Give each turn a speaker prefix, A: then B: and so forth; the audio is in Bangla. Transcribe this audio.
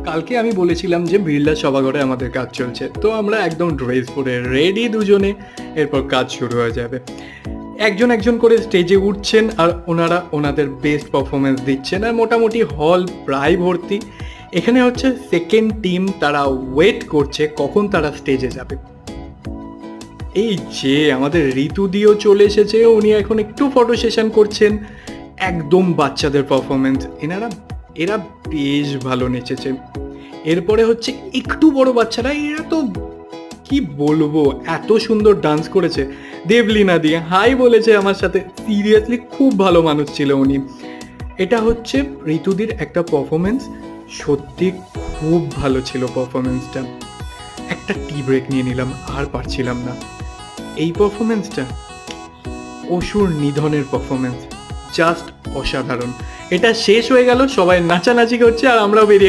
A: কালকে আমি বলেছিলাম যে বিড়লা সভাঘরে আমাদের কাজ চলছে, তো আমরা একদম ড্রেস পরে রেডি দুজনে, এরপর কাজ শুরু হয়ে যাবে। একজন একজন করে স্টেজে উঠছেন আর ওনারা ওনাদের বেস্ট পারফরমেন্স দিচ্ছেন, আর মোটামুটি হল প্রায় ভর্তি। এখানে হচ্ছে সেকেন্ড টিম, তারা ওয়েট করছে কখন তারা স্টেজে যাবে। এই যে আমাদের ঋতুদিও চলে এসেছে, উনি এখন একটু ফটো সেশন করছেন। একদম বাচ্চাদের পারফরমেন্স, এরা বেশ ভালো নেচেছে। এরপরে হচ্ছে একটু বড় বাচ্চারা, এরা তো কি বলবো, এত সুন্দর ডান্স করেছে। দেবলিনা দিয়ে হাই বলেছে আমার সাথে, সিরিয়াসলি খুব ভালো মানুষ ছিল উনি। এটা হচ্ছে ঋতুদির একটা পারফরমেন্স, সত্যি খুব ভালো ছিল পারফরমেন্সটা। একটা টি ব্রেক নিয়ে নিলাম, আর পারছিলাম না। এই পারফরমেন্সটা অসুর নিধনের পারফরমেন্স, জাস্ট অসাধারণ। এটা শেষ হয়ে গেল, সবাই নাচানাচি করছে আর আমরাও বেরিয়ে